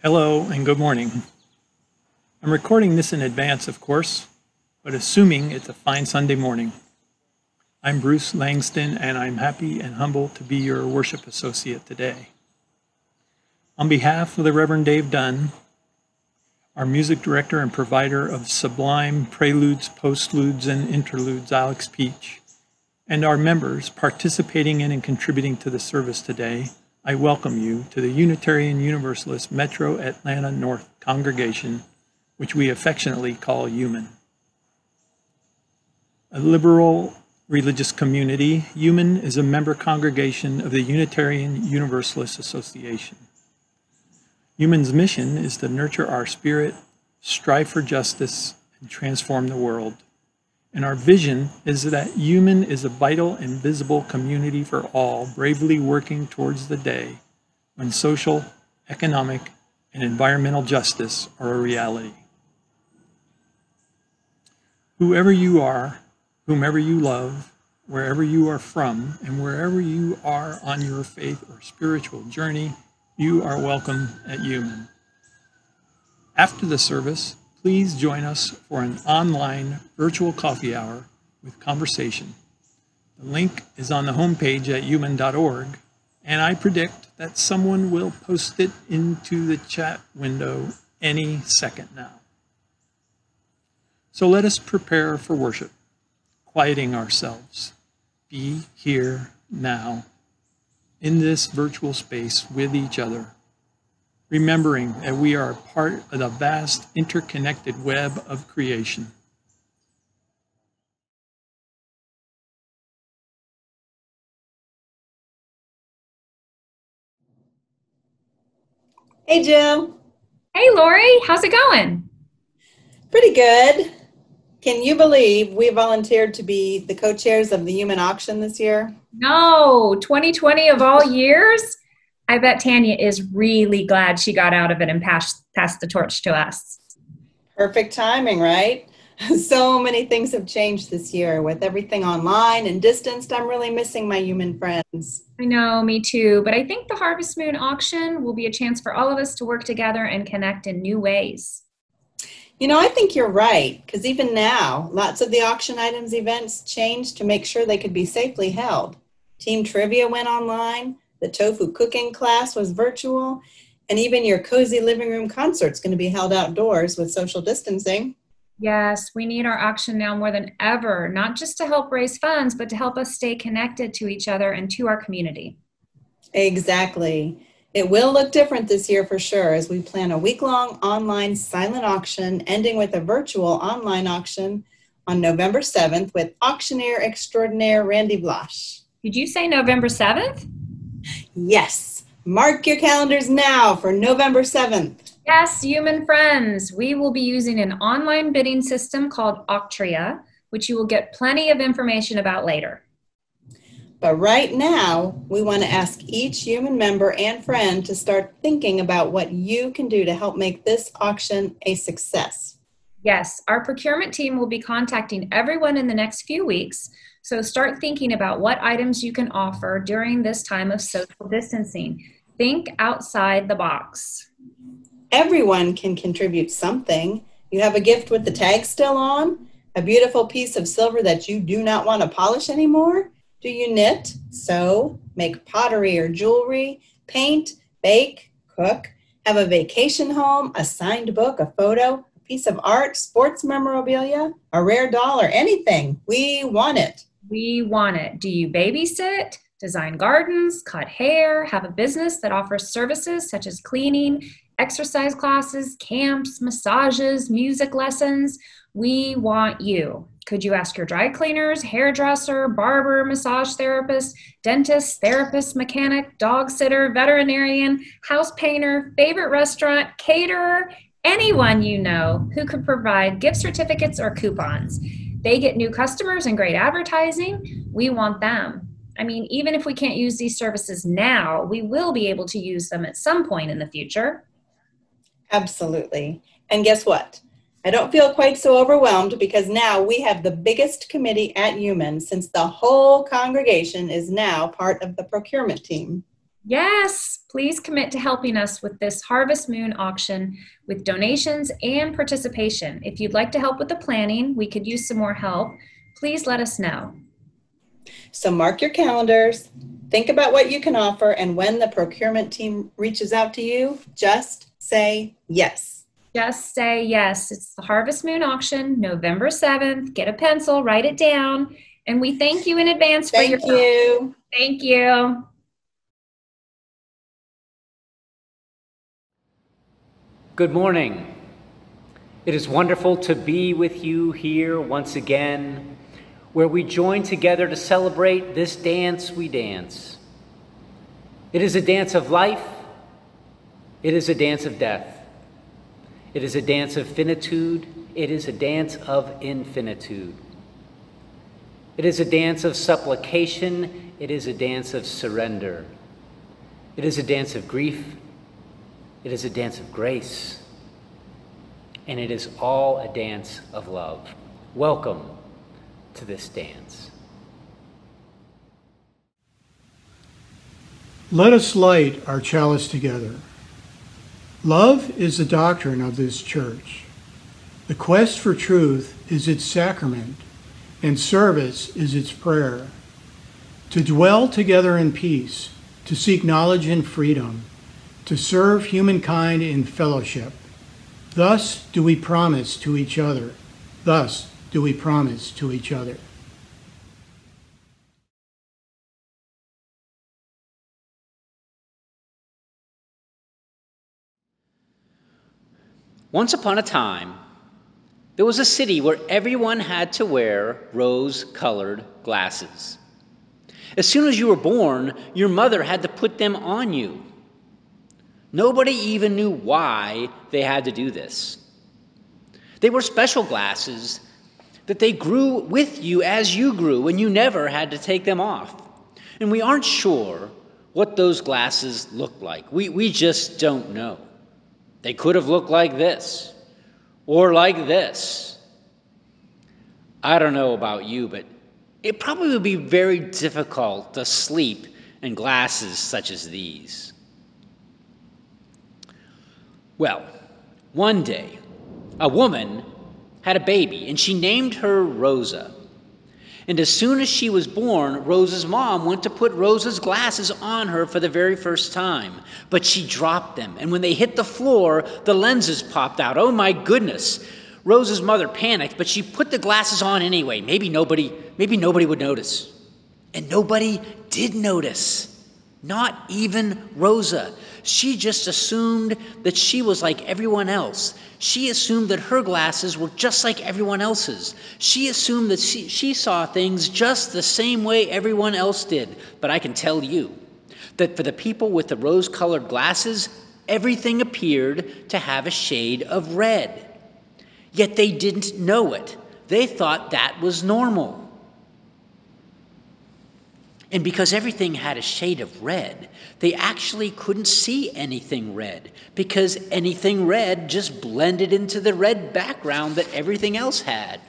Hello and good morning. I'm recording this in advance, of course, but assuming it's a fine Sunday morning. I'm Bruce Langston, and I'm happy and humble to be your worship associate today. On behalf of the Reverend Dave Dunn, our music director and provider of sublime preludes, postludes, and interludes, Alex Peach, and our members participating in and contributing to the service today, I welcome you to the Unitarian Universalist Metro Atlanta North congregation, which we affectionately call UUMAN. A liberal religious community, UUMAN is a member congregation of the Unitarian Universalist Association. UUMAN's mission is to nurture our spirit, strive for justice, and transform the world. And our vision is that UUMAN is a vital and visible community for all, bravely working towards the day when social, economic, and environmental justice are a reality. Whoever you are, whomever you love, wherever you are from, and wherever you are on your faith or spiritual journey, you are welcome at UUMAN. After the service, please join us for an online virtual coffee hour with conversation. The link is on the homepage at UUMAN.org, and I predict that someone will post it into the chat window any second now. So let us prepare for worship, quieting ourselves. Be here now. in this virtual space with each other, remembering that we are part of the vast interconnected web of creation. Hey, Jill. Hey, Lori, how's it going? Pretty good. Can you believe we volunteered to be the co-chairs of the UUMAN auction this year? No, 2020 of all years? I bet Tanya is really glad she got out of it and passed the torch to us. Perfect timing, right? So many things have changed this year with everything online and distanced. I'm really missing my UUMAN friends. I know, me too, but I think the Harvest Moon auction will be a chance for all of us to work together and connect in new ways. You know, I think you're right, because even now, lots of the auction items events changed to make sure they could be safely held. Team trivia went online, the tofu cooking class was virtual, and even your cozy living room concert's going to be held outdoors with social distancing. Yes, we need our auction now more than ever, not just to help raise funds, but to help us stay connected to each other and to our community. Exactly. It will look different this year for sure as we plan a week-long online silent auction ending with a virtual online auction on November 7th with auctioneer extraordinaire Randy Blosh. Did you say November 7th? Yes. Mark your calendars now for November 7th. Yes, human friends, we will be using an online bidding system called Octria, which you will get plenty of information about later. But right now, we want to ask each UUMAN member and friend to start thinking about what you can do to help make this auction a success. Yes, our procurement team will be contacting everyone in the next few weeks, so start thinking about what items you can offer during this time of social distancing. Think outside the box. Everyone can contribute something. You have a gift with the tag still on? A beautiful piece of silver that you do not want to polish anymore? Do you knit, sew, make pottery or jewelry, paint, bake, cook, have a vacation home, a signed book, a photo, a piece of art, sports memorabilia, a rare doll, or anything? We want it. We want it. Do you babysit, design gardens, cut hair, have a business that offers services such as cleaning, exercise classes, camps, massages, music lessons? We want you. Could you ask your dry cleaners, hairdresser, barber, massage therapist, dentist, therapist, mechanic, dog sitter, veterinarian, house painter, favorite restaurant, caterer, anyone you know who could provide gift certificates or coupons? They get new customers and great advertising. We want them. I mean, even if we can't use these services now, we will be able to use them at some point in the future. Absolutely. And guess what? I don't feel quite so overwhelmed because now we have the biggest committee at UUMAN since the whole congregation is now part of the procurement team. Yes, please commit to helping us with this Harvest Moon auction with donations and participation. If you'd like to help with the planning, we could use some more help. Please let us know. So mark your calendars, think about what you can offer, and when the procurement team reaches out to you, just say yes. Just say yes. It's the Harvest Moon auction, November 7th. Get a pencil, write it down, and we thank you in advance for your help. Thank you. Thank you. Good morning. It is wonderful to be with you here once again, where we join together to celebrate this dance we dance. It is a dance of life. It is a dance of death. It is a dance of finitude. It is a dance of infinitude. It is a dance of supplication. It is a dance of surrender. It is a dance of grief. It is a dance of grace. And it is all a dance of love. Welcome to this dance. Let us light our chalice together. Love is the doctrine of this church. The quest for truth is its sacrament, and service is its prayer. To dwell together in peace, to seek knowledge and freedom, to serve humankind in fellowship. Thus do we promise to each other. Thus do we promise to each other. Once upon a time, there was a city where everyone had to wear rose-colored glasses. As soon as you were born, your mother had to put them on you. Nobody even knew why they had to do this. They were special glasses that they grew with you as you grew, and you never had to take them off. And we aren't sure what those glasses looked like. We just don't know. They could have looked like this, or like this. I don't know about you, but it probably would be very difficult to sleep in glasses such as these. Well, one day, a woman had a baby, and she named her Rosa. And as soon as she was born, Rosa's mom went to put Rosa's glasses on her for the very first time. But she dropped them, and when they hit the floor, the lenses popped out. Oh my goodness! Rosa's mother panicked, but she put the glasses on anyway. Maybe nobody would notice. And nobody did notice. Not even Rosa. She just assumed that she was like everyone else. She assumed that her glasses were just like everyone else's. She assumed that she saw things just the same way everyone else did. But I can tell you that for the people with the rose-colored glasses, everything appeared to have a shade of red. Yet they didn't know it. They thought that was normal. And because everything had a shade of red, they actually couldn't see anything red, because anything red just blended into the red background that everything else had.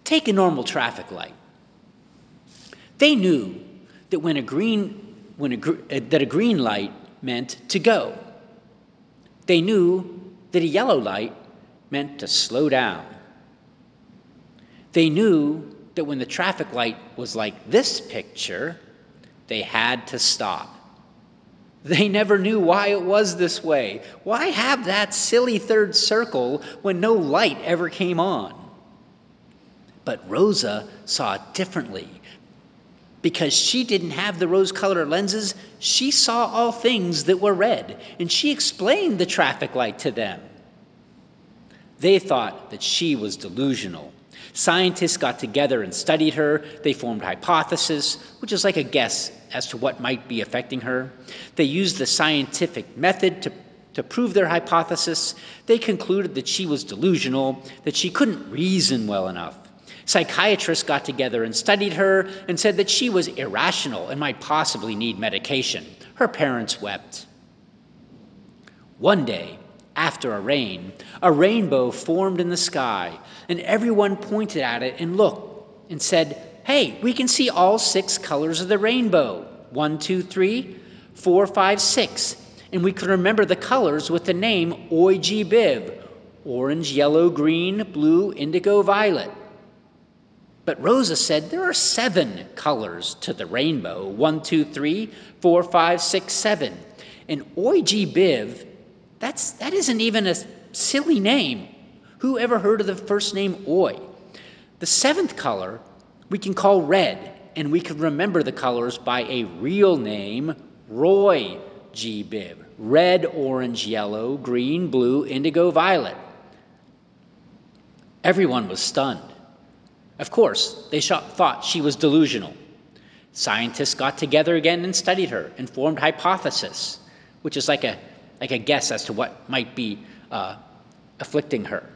Take a normal traffic light. They knew that a green light meant to go. They knew that a yellow light meant to slow down. They knew that when the traffic light was like this picture, they had to stop. They never knew why it was this way. Why have that silly third circle when no light ever came on? But Rosa saw it differently. Because she didn't have the rose-colored lenses, she saw all things that were red, and she explained the traffic light to them. They thought that she was delusional. Scientists got together and studied her. They formed hypotheses, which is like a guess as to what might be affecting her. They used the scientific method to prove their hypothesis. They concluded that she was delusional, that she couldn't reason well enough. Psychiatrists got together and studied her and said that she was irrational and might possibly need medication. Her parents wept. One day, after a rainbow formed in the sky, and everyone pointed at it and looked and said, "Hey, we can see all 6 colors of the rainbow. 1, 2, 3, 4, 5, 6. And we could remember the colors with the name Oi-G-Biv, orange, yellow, green, blue, indigo, violet. But Rosa said there are 7 colors to the rainbow. 1, 2, 3, 4, 5, 6, 7. And Oi-G-Biv, that isn't even a silly name. Who ever heard of the first name Oi? The 7th color we can call red, and we can remember the colors by a real name, Roy-G-Biv. Red, orange, yellow, green, blue, indigo, violet. Everyone was stunned. Of course, they thought she was delusional. Scientists got together again and studied her and formed hypotheses, which is like a guess as to what might be afflicting her.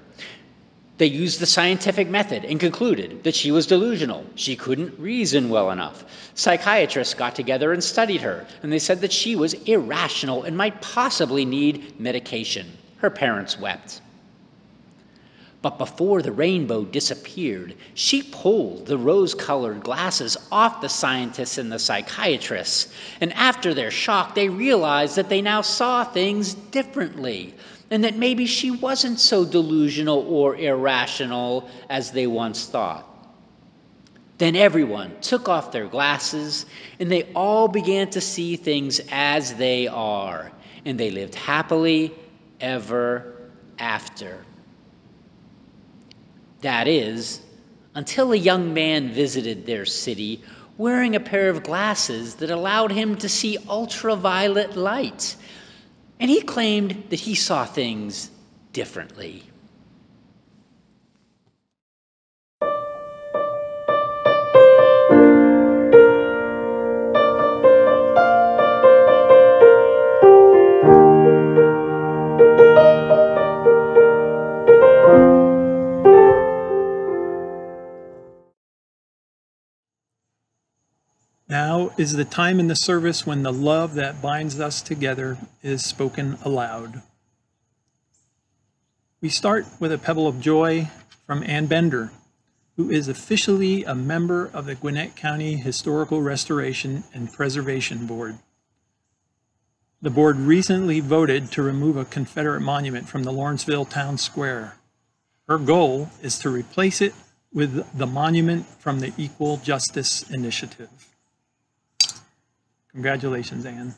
They used the scientific method and concluded that she was delusional. She couldn't reason well enough. Psychiatrists got together and studied her, and they said that she was irrational and might possibly need medication. Her parents wept. But before the rainbow disappeared, she pulled the rose-colored glasses off the scientists and the psychiatrists. And after their shock, they realized that they now saw things differently, and that maybe she wasn't so delusional or irrational as they once thought. Then everyone took off their glasses, and they all began to see things as they are, and they lived happily ever after. That is, until a young man visited their city wearing a pair of glasses that allowed him to see ultraviolet light. and he claimed that he saw things differently. Now is the time in the service when the love that binds us together is spoken aloud. We start with a pebble of joy from Ann Bender, who is officially a member of the Gwinnett County Historical Restoration and Preservation Board. The board recently voted to remove a Confederate monument from the Lawrenceville Town Square. Her goal is to replace it with the monument from the Equal Justice Initiative. Congratulations, Anne.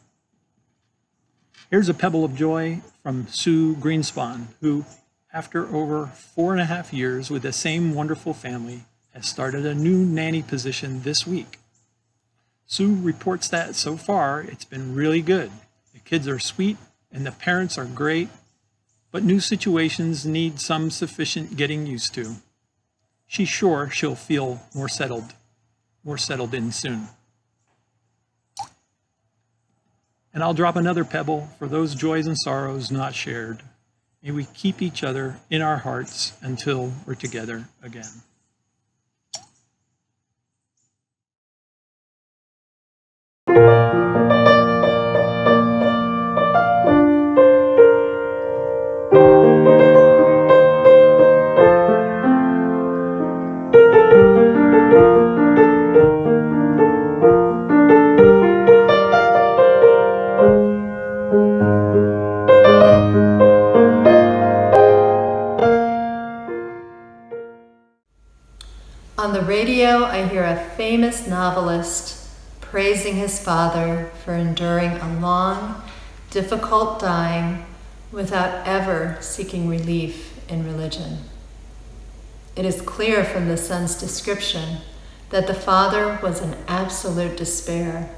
Here's a pebble of joy from Sue Greenspan, who, after over 4.5 years with the same wonderful family, has started a new nanny position this week. Sue reports that so far it's been really good. The kids are sweet and the parents are great, but new situations need some sufficient getting used to. She's sure she'll feel more settled in soon. And I'll drop another pebble for those joys and sorrows not shared. May we keep each other in our hearts until we're together again. On the radio, I hear a famous novelist praising his father for enduring a long, difficult dying without ever seeking relief in religion. It is clear from the son's description that the father was in absolute despair,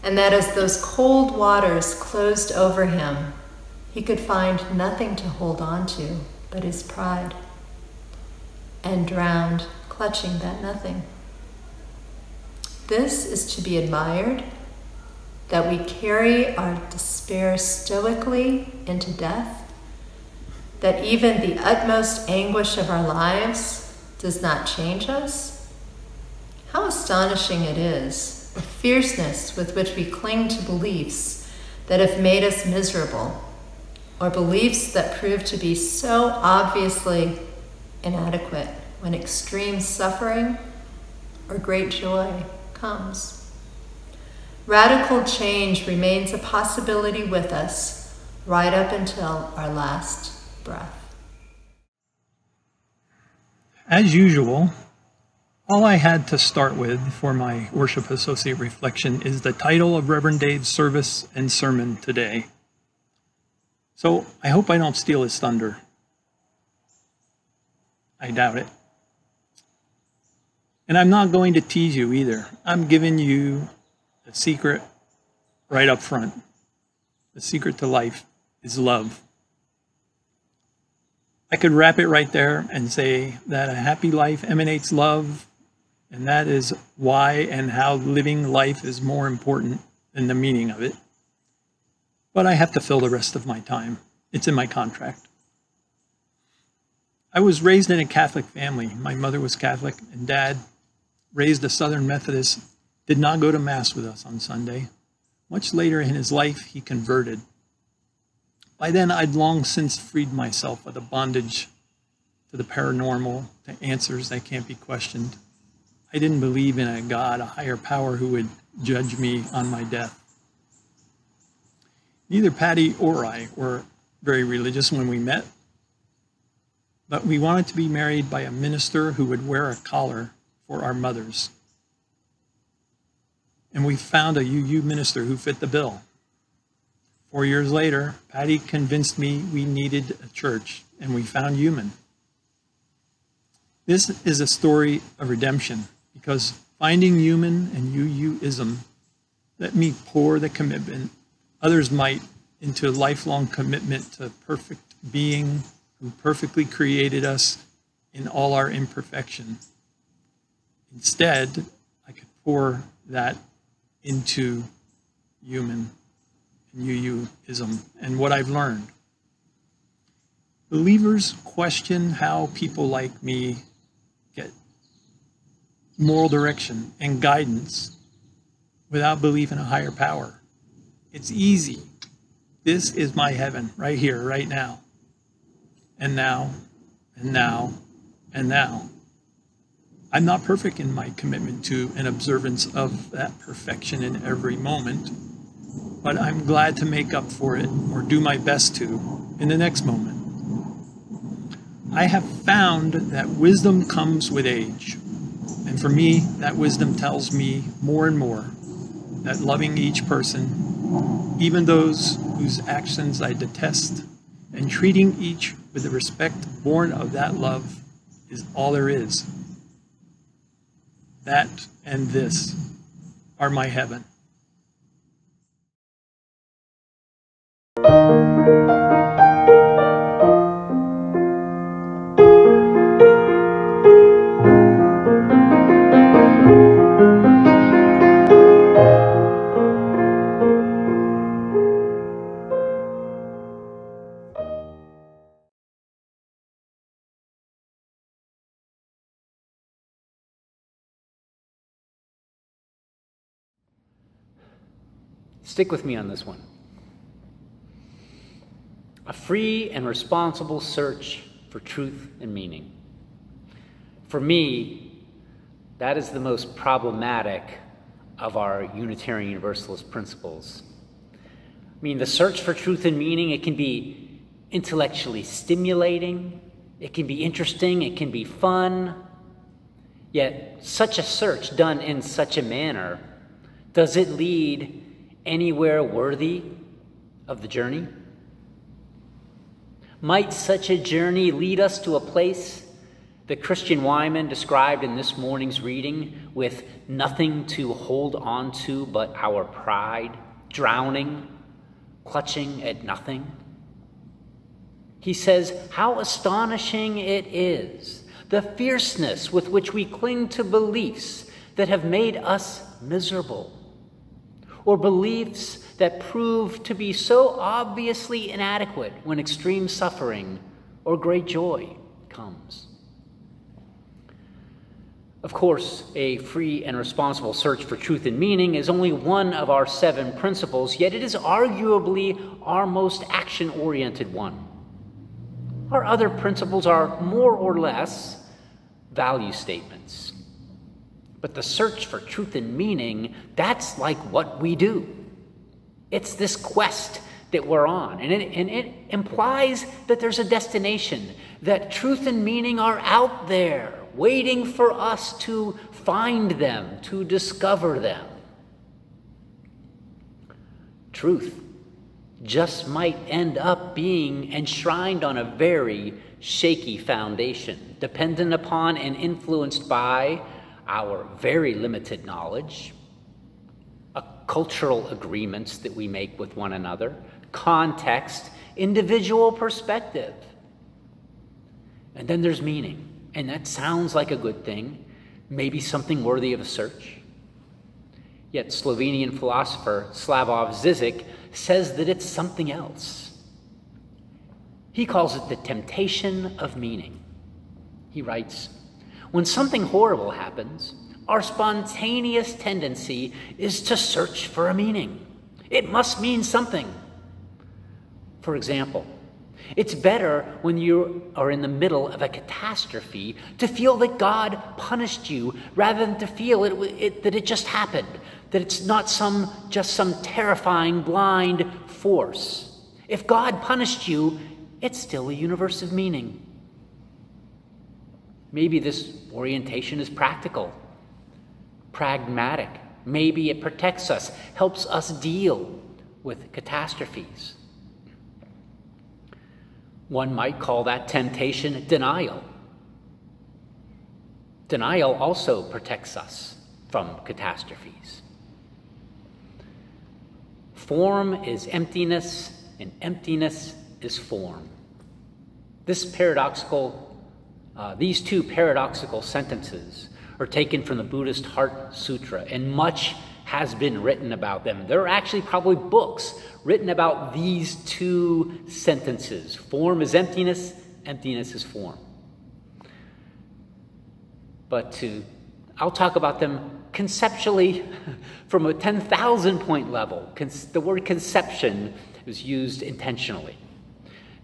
and that as those cold waters closed over him, he could find nothing to hold on to but his pride, and drowned clutching that nothing. This is to be admired, that we carry our despair stoically into death, that even the utmost anguish of our lives does not change us. How astonishing it is, the fierceness with which we cling to beliefs that have made us miserable, or beliefs that prove to be so obviously inadequate when extreme suffering or great joy comes. Radical change remains a possibility with us right up until our last breath. As usual, all I had to start with for my Worship Associate reflection is the title of Reverend Dave's service and sermon today. So I hope I don't steal his thunder. I doubt it. And I'm not going to tease you either. I'm giving you the secret right up front. The secret to life is love. I could wrap it right there and say that a happy life emanates love, and that is why and how living life is more important than the meaning of it. But I have to fill the rest of my time. It's in my contract. I was raised in a Catholic family. My mother was Catholic, and Dad, raised a Southern Methodist, did not go to Mass with us on Sunday. Much later in his life, he converted. By then, I'd long since freed myself of the bondage to the paranormal, to answers that can't be questioned. I didn't believe in a God, a higher power who would judge me on my death. Neither Patty or I were very religious when we met, but we wanted to be married by a minister who would wear a collar for our mothers. And we found a UU minister who fit the bill. 4 years later, Patty convinced me we needed a church, and we found UUMAN. This is a story of redemption, because finding UUMAN and UUism let me pour the commitment others might into a lifelong commitment to perfect being who perfectly created us in all our imperfection. Instead, I could pour that into human and UUism and what I've learned. Believers question how people like me get moral direction and guidance without belief in a higher power. It's easy. This is my heaven right here, right now. And now, and now, and now. I'm not perfect in my commitment to an observance of that perfection in every moment, but I'm glad to make up for it or do my best to in the next moment. I have found that wisdom comes with age. And for me, that wisdom tells me more and more that loving each person, even those whose actions I detest, and treating each with the respect born of that love is all there is. That and this are my heaven. Stick with me on this one. A free and responsible search for truth and meaning. For me, that is the most problematic of our Unitarian Universalist principles. I mean, the search for truth and meaning, it can be intellectually stimulating, it can be interesting, it can be fun, yet such a search done in such a manner, does it lead anywhere worthy of the journey? Might such a journey lead us to a place that Christian Wyman described in this morning's reading with nothing to hold on to but our pride, drowning, clutching at nothing? He says, how astonishing it is, the fierceness with which we cling to beliefs that have made us miserable, or beliefs that prove to be so obviously inadequate when extreme suffering or great joy comes. Of course, a free and responsible search for truth and meaning is only one of our 7 principles, yet it is arguably our most action-oriented one. Our other principles are more or less value statements. But the search for truth and meaning, that's like what we do. It's this quest that we're on, and it implies that there's a destination, that truth and meaning are out there, waiting for us to find them, to discover them. Truth just might end up being enshrined on a very shaky foundation, dependent upon and influenced by our very limited knowledge, cultural agreements that we make with one another, context, individual perspective. And then there's meaning, and that sounds like a good thing, maybe something worthy of a search. Yet Slovenian philosopher Slavoj Žižek says that it's something else. He calls it the temptation of meaning. He writes, when something horrible happens, our spontaneous tendency is to search for a meaning. It must mean something. For example, it's better when you are in the middle of a catastrophe to feel that God punished you rather than to feel that it just happened, that it's not just some terrifying blind force. If God punished you, it's still a universe of meaning. Maybe this orientation is practical, pragmatic. Maybe it protects us, helps us deal with catastrophes. One might call that temptation denial. Denial also protects us from catastrophes. Form is emptiness and emptiness is form. These two paradoxical sentences are taken from the Buddhist Heart Sutra, and much has been written about them. There are actually probably books written about these two sentences. Form is emptiness, emptiness is form. But I'll talk about them conceptually from a 10,000 point level. The word conception is used intentionally,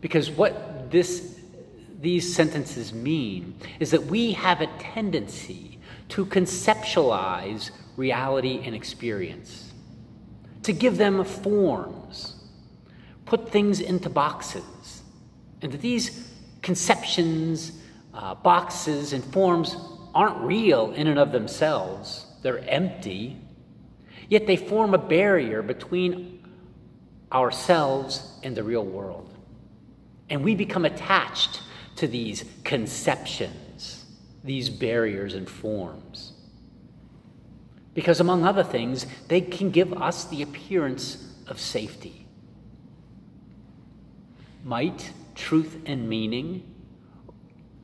because what these sentences mean is that we have a tendency to conceptualize reality and experience, to give them forms, put things into boxes, and that these conceptions, boxes, and forms aren't real in and of themselves. They're empty, yet they form a barrier between ourselves and the real world. And we become attached to these conceptions, these barriers and forms. Because among other things, they can give us the appearance of safety. Might truth and meaning,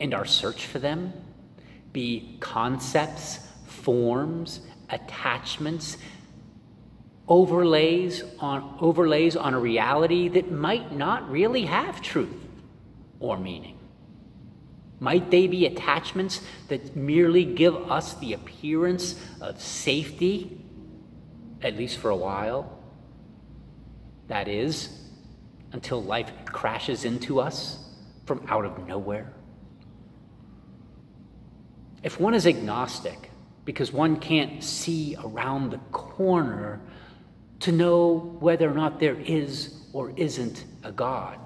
and our search for them, be concepts, forms, attachments, overlays on a reality that might not really have truth or meaning? Might they be attachments that merely give us the appearance of safety, at least for a while? That is, until life crashes into us from out of nowhere. If one is agnostic, because one can't see around the corner to know whether or not there is or isn't a God,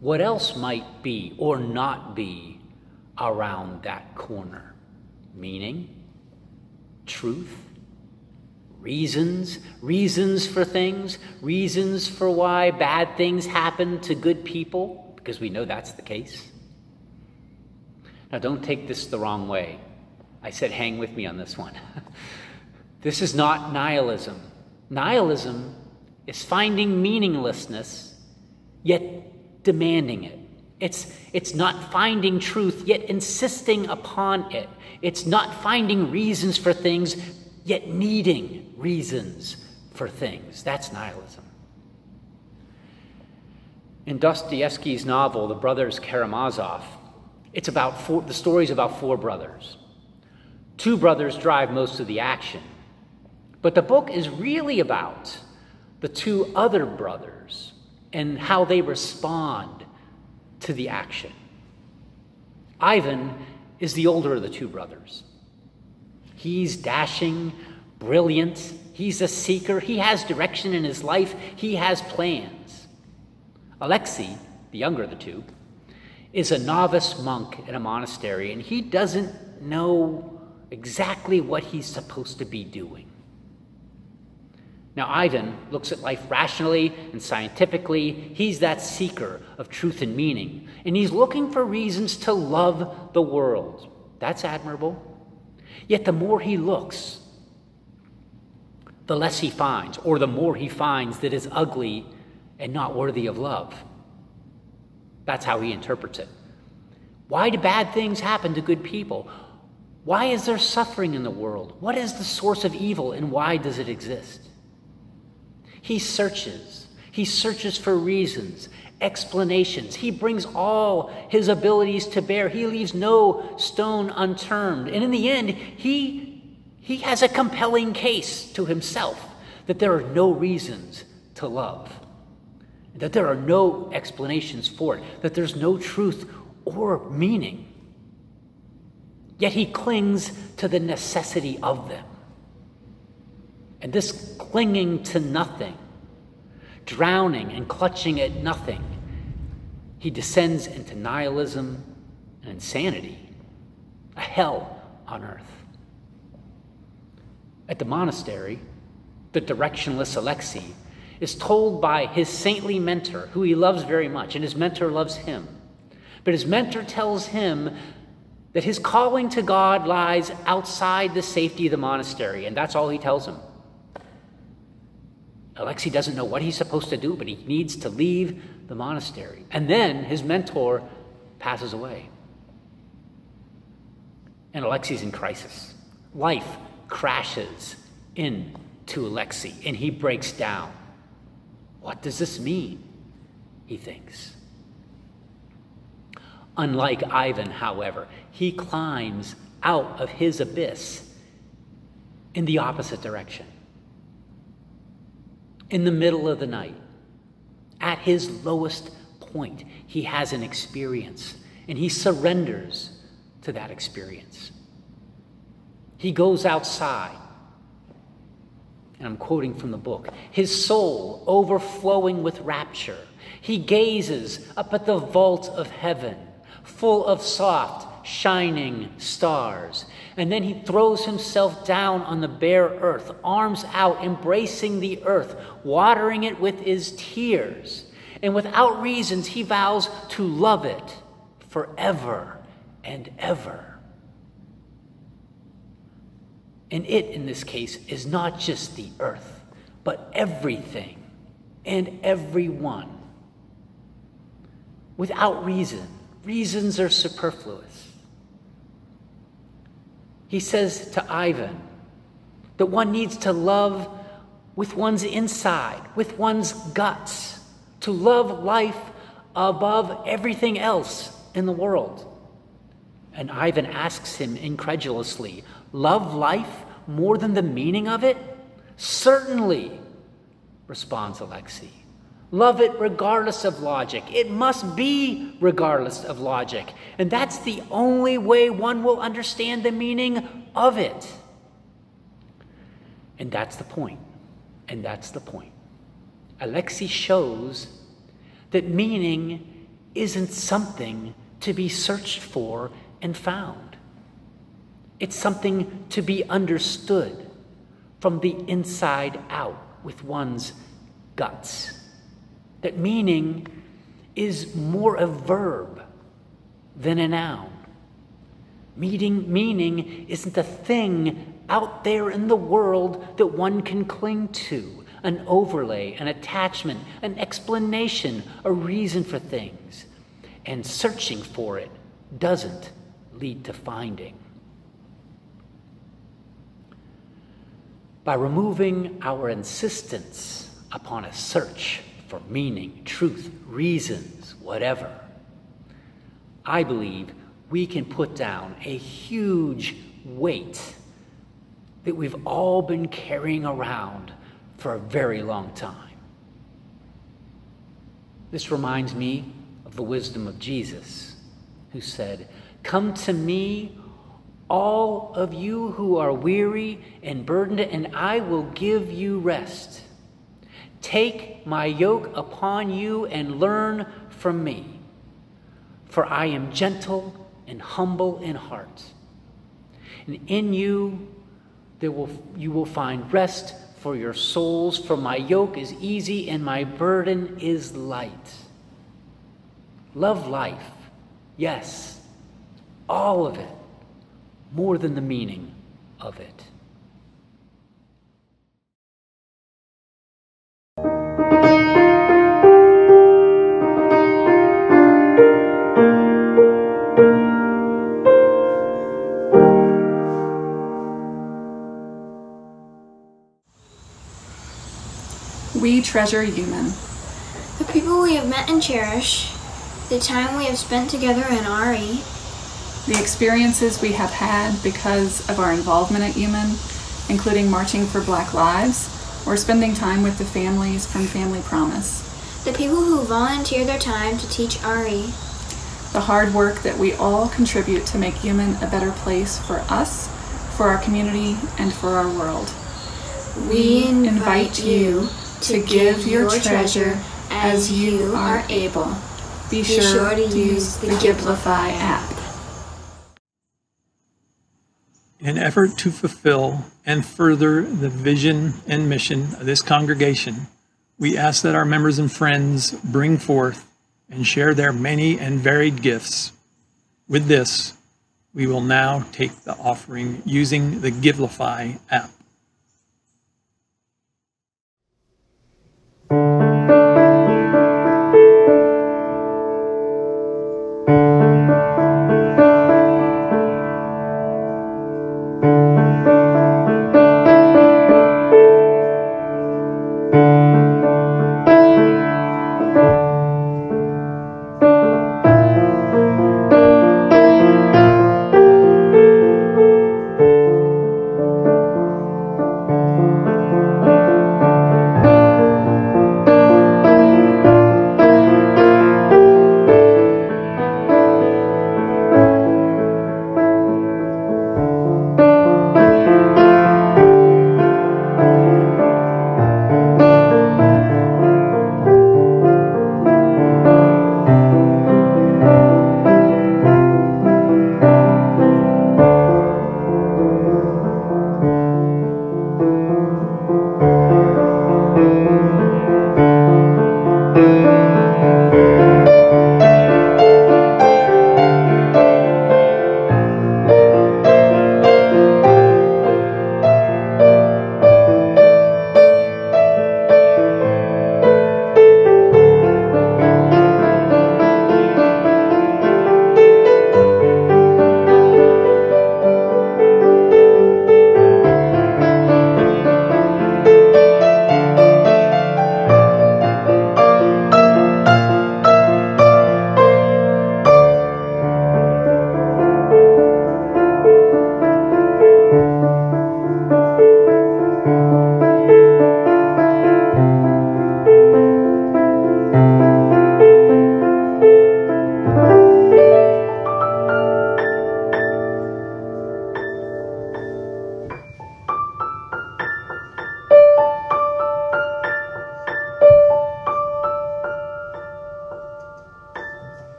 what else might be or not be around that corner? Meaning, truth, reasons for things, reasons for why bad things happen to good people, because we know that's the case. Now, don't take this the wrong way. I said hang with me on this one. This is not nihilism. Nihilism is finding meaninglessness, yet demanding it. It's not finding truth, yet insisting upon it. It's not finding reasons for things, yet needing reasons for things. That's nihilism. In Dostoevsky's novel, The Brothers Karamazov, the story's about four brothers. Two brothers drive most of the action, but the book is really about the two other brothers and how they respond to the action. Ivan is the older of the two brothers. He's dashing, brilliant. He's a seeker. He has direction in his life. He has plans. Alexei, the younger of the two, is a novice monk in a monastery, and he doesn't know exactly what he's supposed to be doing. Now, Ivan looks at life rationally and scientifically. He's that seeker of truth and meaning, and he's looking for reasons to love the world. That's admirable. Yet the more he looks, the less he finds, or the more he finds that is ugly and not worthy of love. That's how he interprets it. Why do bad things happen to good people? Why is there suffering in the world? What is the source of evil, and why does it exist? He searches. He searches for reasons, explanations. He brings all his abilities to bear. He leaves no stone unturned. And in the end, he has a compelling case to himself that there are no reasons to love, that there are no explanations for it, that there's no truth or meaning. Yet he clings to the necessity of them. And this clinging to nothing, drowning and clutching at nothing, he descends into nihilism and insanity, a hell on earth. At the monastery, the directionless Alexei is told by his saintly mentor, who he loves very much, and his mentor loves him. But his mentor tells him that his calling to God lies outside the safety of the monastery, and that's all he tells him. Alexei doesn't know what he's supposed to do, but he needs to leave the monastery. And then his mentor passes away. And Alexei's in crisis. Life crashes into Alexei, and he breaks down. What does this mean? He thinks. Unlike Ivan, however, he climbs out of his abyss in the opposite direction. In the middle of the night, at his lowest point, he has an experience, and he surrenders to that experience. He goes outside, and I'm quoting from the book, his soul overflowing with rapture. He gazes up at the vault of heaven, full of soft, shining stars. And then he throws himself down on the bare earth, arms out, embracing the earth, watering it with his tears. And without reasons, he vows to love it forever and ever. And it, in this case, is not just the earth, but everything and everyone. Without reason. Reasons are superfluous. He says to Ivan that one needs to love with one's inside, with one's guts, to love life above everything else in the world. And Ivan asks him incredulously, love life more than the meaning of it? Certainly, responds Alexei. Love it regardless of logic. It must be regardless of logic. And that's the only way one will understand the meaning of it. And that's the point. And that's the point. Alexei shows that meaning isn't something to be searched for and found. It's something to be understood from the inside out with one's guts. That meaning is more a verb than a noun. Meaning isn't a thing out there in the world that one can cling to, an overlay, an attachment, an explanation, a reason for things. And searching for it doesn't lead to finding. By removing our insistence upon a search for meaning, truth, reasons, whatever, I believe we can put down a huge weight that we've all been carrying around for a very long time. This reminds me of the wisdom of Jesus, who said, "Come to me, all of you who are weary and burdened, and I will give you rest. Take my yoke upon you and learn from me, for I am gentle and humble in heart. And in you you will find rest for your souls, for my yoke is easy and my burden is light." Love life, yes, all of it, more than the meaning of it. We treasure UUMAN. The people we have met and cherish, the time we have spent together in RE, The experiences we have had because of our involvement at UUMAN, including marching for Black Lives or spending time with the families from Family Promise. the people who volunteer their time to teach RE, The hard work that we all contribute to make UUMAN a better place for us, for our community, and for our world. we invite you to give your treasure as you are able. Be sure to use the Givelify app. In an effort to fulfill and further the vision and mission of this congregation, we ask that our members and friends bring forth and share their many and varied gifts. With this, we will now take the offering using the Givelify app.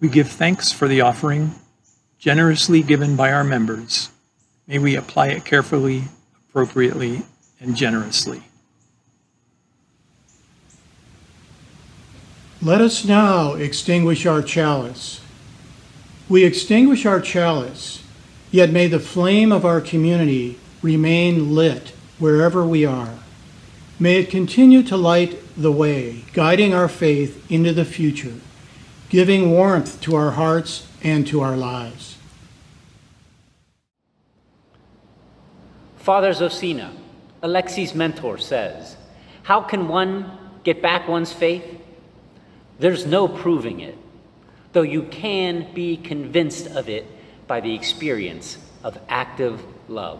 We give thanks for the offering, generously given by our members. May we apply it carefully, appropriately, and generously. Let us now extinguish our chalice. We extinguish our chalice, yet may the flame of our community remain lit wherever we are. May it continue to light the way, guiding our faith into the future, giving warmth to our hearts and to our lives. Father Zosina, Alexi's mentor, says, how can one get back one's faith? There's no proving it, though you can be convinced of it by the experience of active love.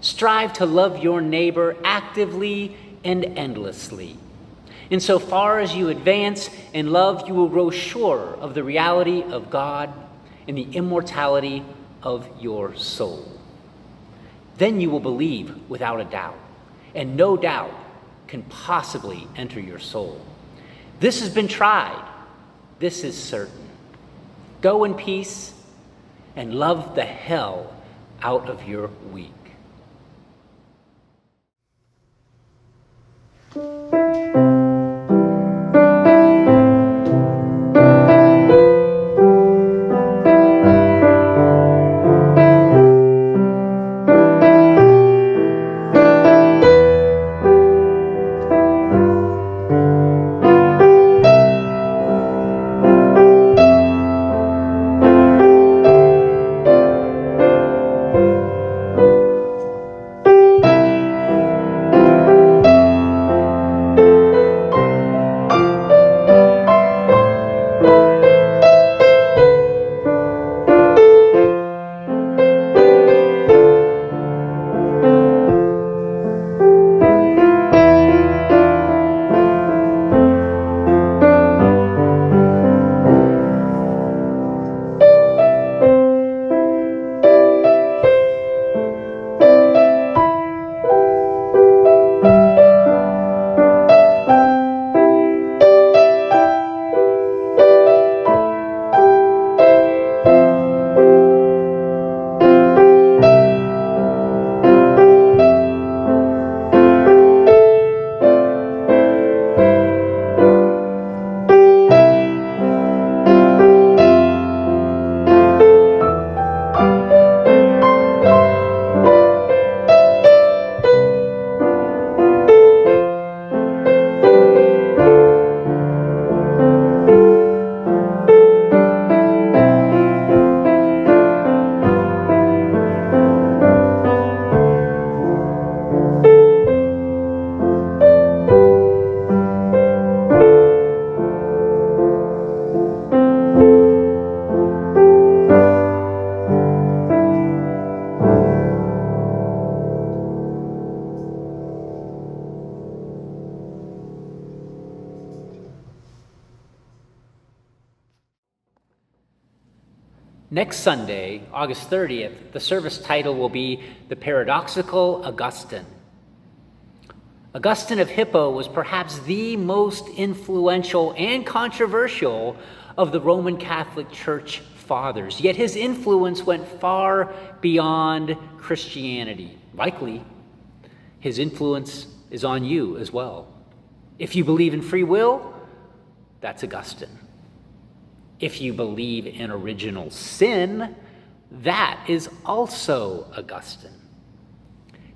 Strive to love your neighbor actively and endlessly. Insofar as you advance in love, you will grow sure of the reality of God and the immortality of your soul. Then you will believe without a doubt, and no doubt can possibly enter your soul. This has been tried. This is certain. Go in peace and love the hell out of your week. Next Sunday, August 30th, the service title will be The Paradoxical Augustine. Augustine of Hippo was perhaps the most influential and controversial of the Roman Catholic Church fathers, yet his influence went far beyond Christianity. Likely, his influence is on you as well. If you believe in free will, that's Augustine. If you believe in original sin, that is also Augustine.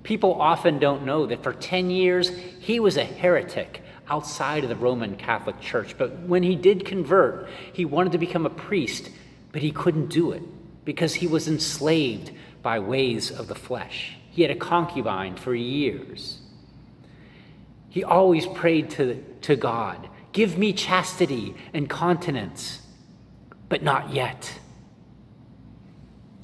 People often don't know that for 10 years, he was a heretic outside of the Roman Catholic Church. But when he did convert, he wanted to become a priest, but he couldn't do it because he was enslaved by ways of the flesh. He had a concubine for years. He always prayed to God, give me chastity and continence, but not yet.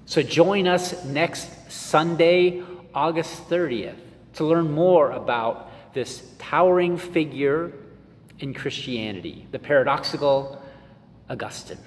So join us next Sunday, August 30th, to learn more about this towering figure in Christianity, the paradoxical Augustine.